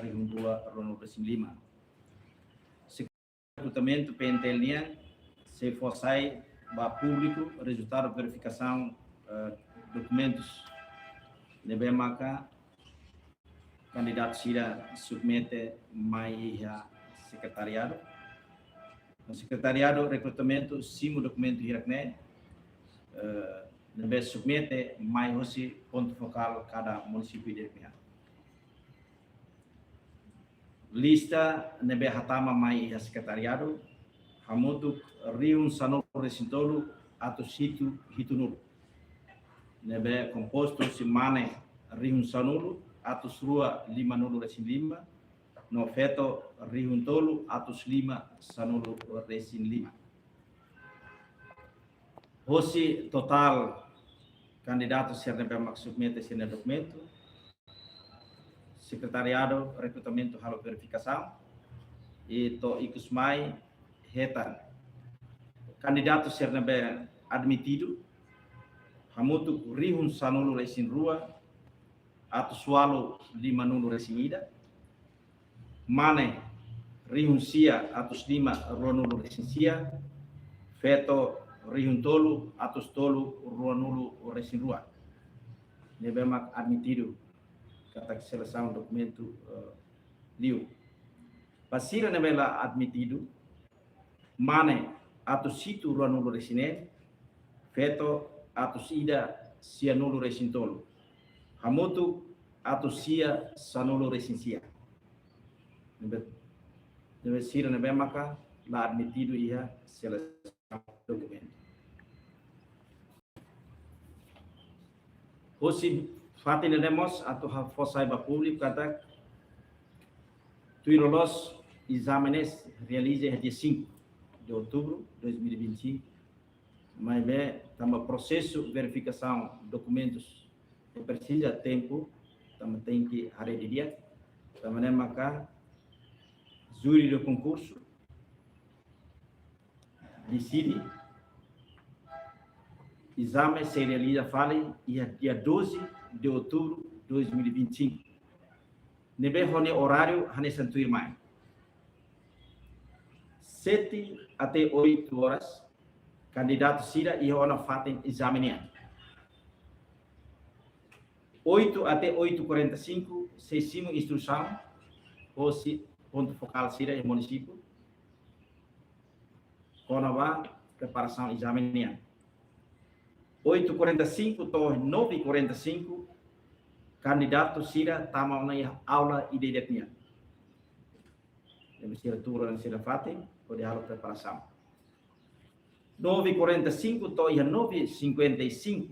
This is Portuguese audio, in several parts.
Rihun 2 Ronald Resim 5. Recrutamento PNTL se forçai para público resultado de verificação documentos de BMACA candidato Sira submete mais secretariado. O secretariado recrutamento sim o documento irakne nebe submete mais hoje ponto focal cada município de Pia. Lista nebe hatama mais secretariado hamutuk riun sanol resintolu atau situ hitunul nebe composto simane riun sanulu atau surua 5 resin 5 no feto riun tolu atau 5 sanulu resin 5 hosi total candidato ser nebe maksud mete sine documento secretariado recrutamento halo verificação e to ikusmai hetan candidato ser nebe admitido hamutu rihun sanulu resin rua atau sualo 5 resin ida mane rihun sia atau 5 ronulu resin sia feto rihun tolu atau tolu ronulu resin rua nebe mak admitido kata seleção documento liu pasira nebe la admitido mane atau situ ronulu resine feto atau ida sia nulu resin tolu hamutu atau sia sanulu resin sia nebe sira nebe maka la admitido ia seleção documento hosi fatin demos atau forçai ba público kata tuirolos exames realize dia 5 de outubro de 2025 mas tama processo verificação documentos que precisa tempo tama tem que hari de dia tama maka júri do concurso decide exame se realiza fale dia 12 de outubro de 2025 nebe hone horário hane santuir mai 7 até 8 horas candidato sira e ona fatem examinar 8 até 8h45 sessimo instrução ou se ponto focal sira e município konava preparação examinar 8h45 to 9h45 candidato sira tama na aula idedetnya deve ser turun sira fatem pode halo preparação 9h45 to 9h55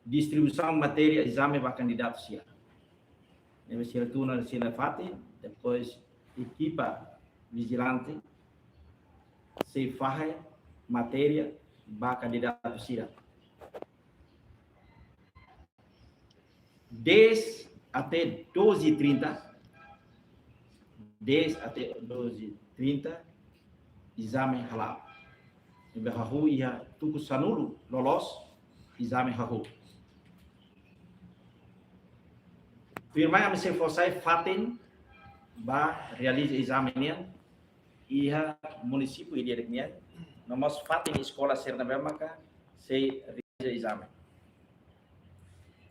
distribuição matéria exame para candidato sia deve ser turun sira fatem depois equipa vigilante se faz matéria para candidato sia 10 até 12h30 10 até 12h30 exame halal nebe hahu ia tuku sanulu lolos exame hahu firmai am se forçai fatin ba realize exame nia ia município e diretnya nomos fatin escola ser na maka se realize exame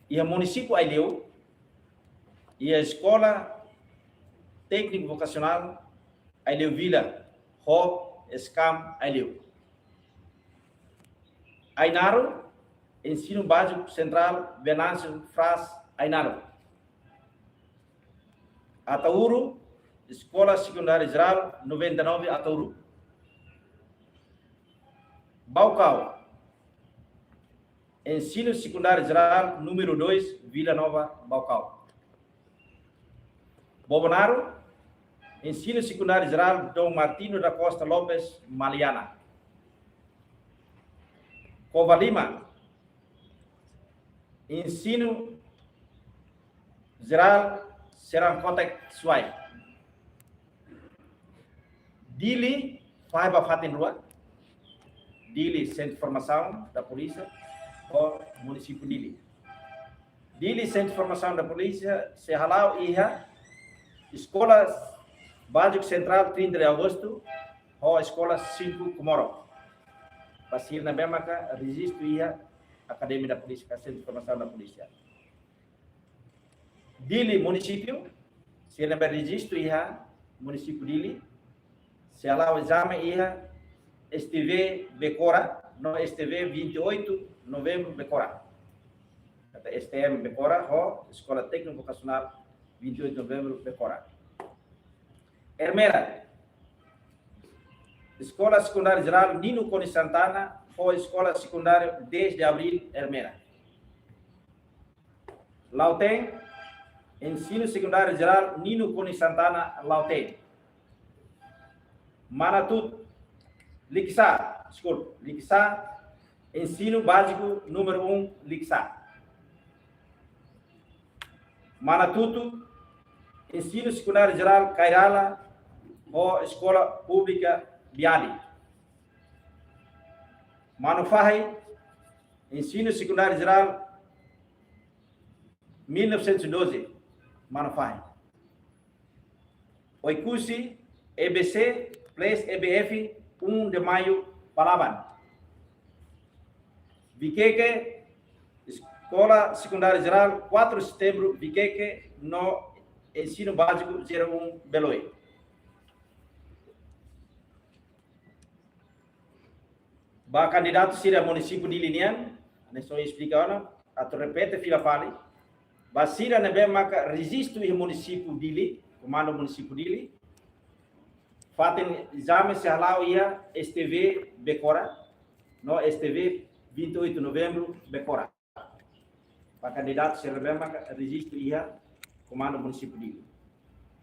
ia município aileu ia escola técnico vocacional aileu vila ho escam aileu Ainaro ensino básico central Venâncio Fras Ainaro Atauru escola secundária geral 99 Atauru Baucau ensino secundário geral número 2 Vila Nova Baucau Bobonaro ensino secundário geral Dom Martino da Costa Lopes Maliana Covalima ensino geral Serangkotek Suai Dili Faiba Fatin Rua Dili Centro de Formação da Polícia ou município Dili Dili Centro de Formação da Polícia se halau iha Escola Básico Central 30 de agosto, ou Escola 5 Comoro. Pasir na mesma registro ia Academia da Polícia, Centro de Formação da Polícia. Dili município, se ele registro ia município Dili, se lá o exame ia STV Becora, no STV 28 de novembro Becora. STM Becora, ou Escola Técnica Vocacional 28 de novembro Becora. Hermera, Escola Secundária Geral Nino Cone Santana, ou Escola Secundária 10 de abril Hermera. Lautém, Ensino Secundário Geral Nino Cone Santana, Lautém. Manatut, Lixa, desculpa, Lixa, Ensino Básico número 1, Lixa. Manatuto, Ensino Secundário Geral Cairala, ou Escola Pública Biali. Manufai, Ensino Secundário Geral 1912, Manufai. Oicusi, EBC, Place EBF, 1 de maio, Palaban. Viqueque, Escola Secundária Geral, 4 de setembro, Viqueque, no Ensino Básico 01, Beloi. Ba candidato sira município de Linian, ne só explicar, a repete fila fale. Ba sira ne bem marca registro e município de Li, comando município de Li. Fatem exame se halau ia STV Becora, no STV 28 de novembro Becora. Ba candidato sira bem marca registro ia comando município de Li.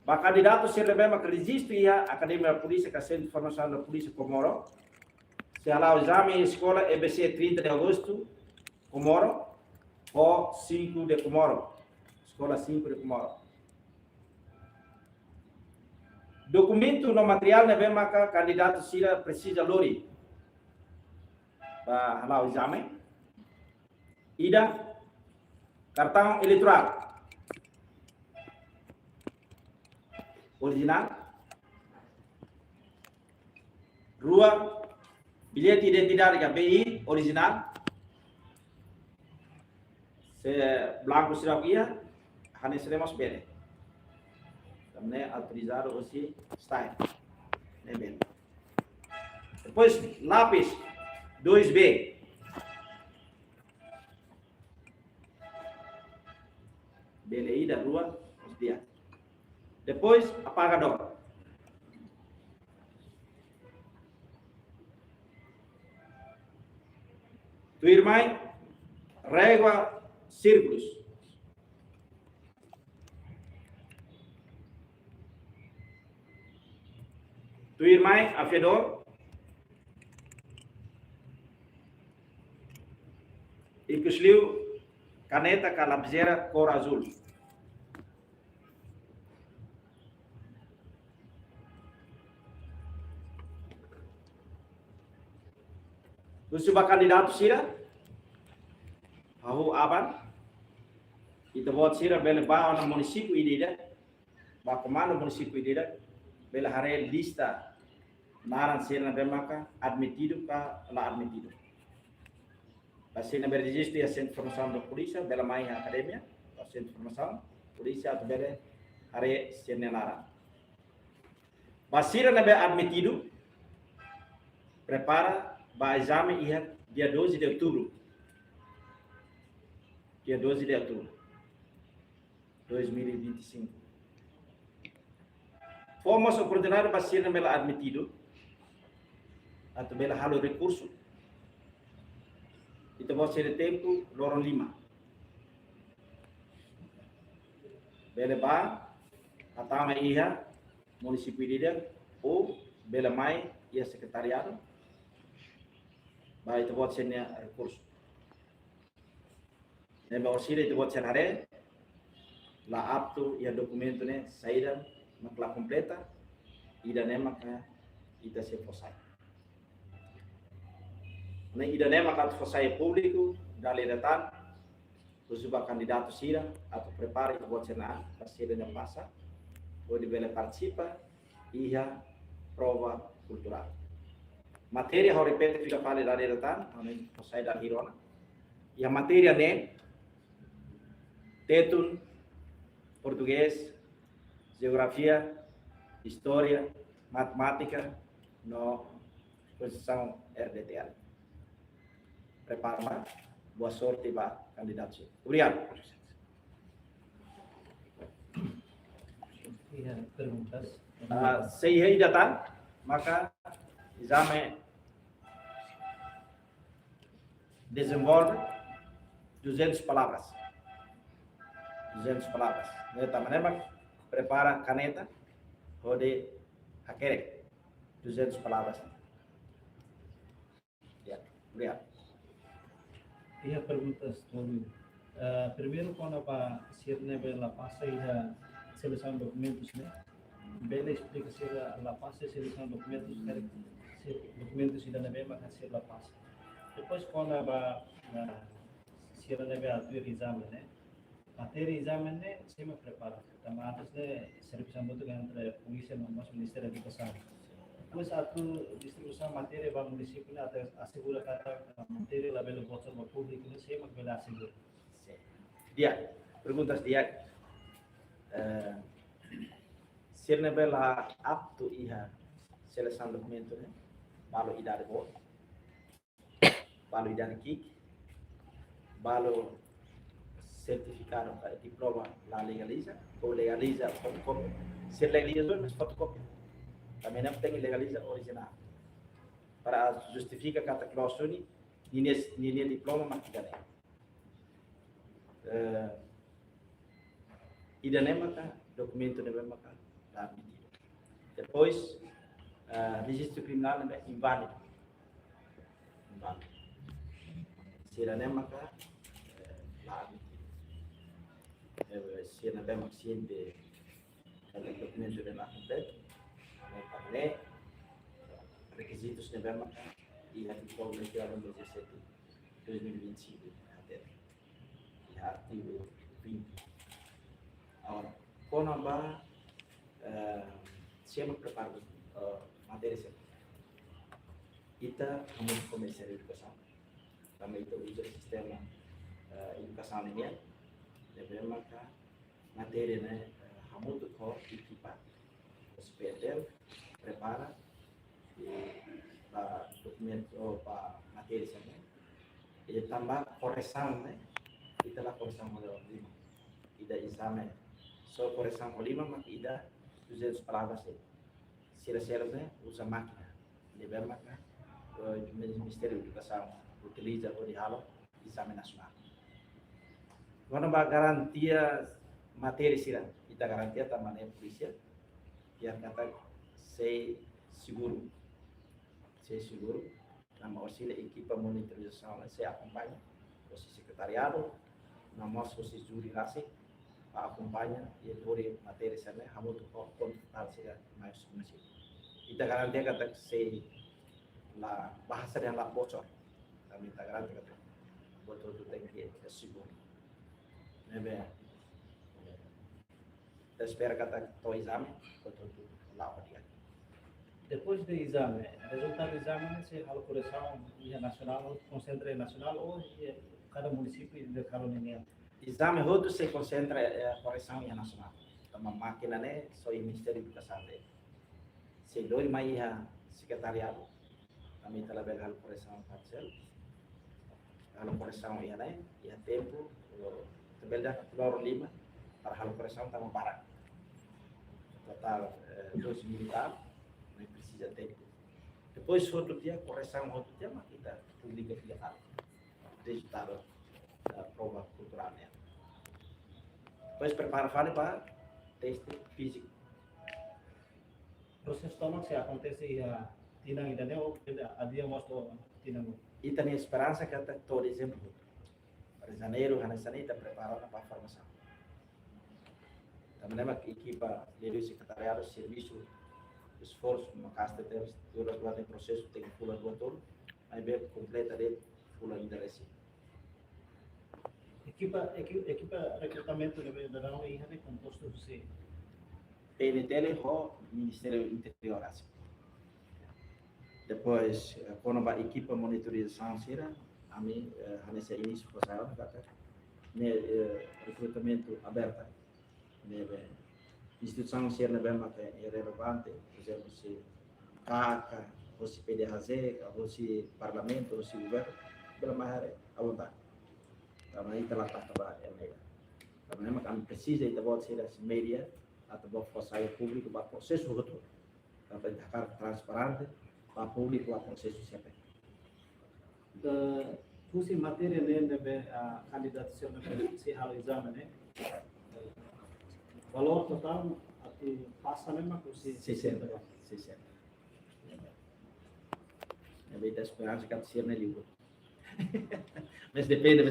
Ba candidato sira bem marca registro ia Academia da Polícia, Centro de Formação da Polícia Comoro. Se lá o exame escola EBC 30 de agosto, Comoro, ou 5 de Comoro, escola 5 de Comoro. Documento no material, né, marca candidato Sira precisa lori para lá o exame. Ida, cartão eleitoral original, rua, bilhete de identidade KPI original, se blanco será aqui, hanya seremos bene. Também autorizado você está, né bem. Depois lápis 2B, beleza da rua, os dias. Depois apagador. Tu irmã, régua, círculos. Tu irmã, afiador. E que esliu, caneta, calabzeira, cor azul. Tu sebagai candidato sira, Ahu aban, kita buat sira bela ba na município idida, ba comando município idida, bela hare lista naran sira na bemaka admitido ka la admitido. Assim na registro a Centro de Formação da Polícia, bela mai academia, a Centro de Formação Polícia at bela hare sira naran. Ba sira na be admitido, prepara ba exame ia dia 12 de outubro. Dia 12 de outubro 2025. Fomos oportunidade para ser admitido, atau bela halo recurso. Itu vou ser tempo lorong 5. Bela ba atama ia município líder ou bela mai ia secretariado. Ba itu vou ser recurso. Neba osira itu buat senare la apto ya documento ne saída makla completa ida nema ka ida se fosai. Na ida nema ka fosai público dali datan kusuba candidato sira atau prepara itu buat senare pasira na passa onde ele participa e a prova cultural. Matéria, eu repito, fica para lá de tan, não sai da hirona. E a matéria né, tetun, português, geografia, história, matemática, no posição RDTL. Prepara, boa sorte para candidato. Obrigado. Perguntas? Sei ainda tá, maka exame desenvolve 200 palavras. 200 palavras. Neta maneira prepara caneta, rode hakerek 200 palavras. Ya, obrigado. E a perguntas todo. Primeiro quando para ser nível passa e a seleção de documentos, né? Bela explica se a passa a seleção de documentos, se documentos ainda não é mas se a passa. Depois quando para se a nível a ter exame, né? Matéria exame né, se me prepara. Tamatas né, serviço muito entre polícia e nosso Ministério da Educação. Depois a distribuição matéria para o município né, até assegura que a matéria lá pelo voto do público né, se me vai assegura. Dia, perguntas dia. Ser nebela apto iha seleção documento né, balo idade voto, balo idade kick, balo certificado diploma la legaliza, ou legaliza fotocópia. Ser legalizador mas fotocópia. Também não tem legaliza original. Para justificar que a clausura nem diploma maquigane. Ida nemaka documento nemaka tá mentido. Depois registro criminal é inválido. Inválido. Se ida nemaka lá se na bem ciente cada documento de lá completo, né, requisitos de bem e a diploma de 2017 2025 até e artigo 20. Agora, quando vai sempre preparado matéria sempre ita vamos começar a educação também itu usa sistema educação ini deve marcar matéria né muito com equipa hospital prepara para documento ou para matéria sempre e também correção né ita lá correção modelo 5 ida exame só correção olima mas ida 200 palavras sira né usa máquina deve marcar o Ministério da Educação utiliza o diálogo exame nacional. Quando vai garantia matéria sira, kita garantia também polícia, que kata sei seguro, nama auxílio equipa monitorização, se acompanha, o secretariado, nama auxílio juri rasi, acompanha e dori matéria sira, hamutu kontak sira mais município. Kita garantia kata sei la bahasa yang la bocor, kami tak garanti kata betul tem que seguro. Nebe espera kata to exame betul lá dia. Depois do exame, resultado do exame se a correção nacional, concentra nacional ou cada município de cada linha. Exame todo se concentra a correção nacional. Tama máquina né só o Ministério da Educação de. Se doi mai secretariado kami telah berhal correção parcial. Hal correção ia né ia tempo tabelda flor 5 para hal correção tama para total 2 militar não precisa tempo. Depois outro dia correção outro dia mas kita publica dia tal resultado da prova cultural né. Depois prepara para teste físico. Proses tolong se acontece tinang ida ou adia mostro tinang. E tem esperança que até todo exemplo para janeiro a sanita preparada para a formação. Também a equipa de secretariado serviço esforço uma casta de todas as processo tem pula do todo aí bem completa de pula interesse. Equipa recrutamento de verão e é composto de PNTL o Ministério Interior assim. Depois quando a equipe de monitorização será a mim nesse início passado né recrutamento aberto né instituição ser né bem que é relevante por exemplo se CACA ou se PDHZ ou se parlamento ou se governo pela maioria à vontade então aí telah trabalhar é melhor também kami precisa de voz ser as mídia atau voz forçar público para processo todo também ficar transparente para público para processo sempre fungsi materi nebe a candidato se hal exame né valor total ati passa mesmo com 60 é bem da esperança que a ser na língua mas depende,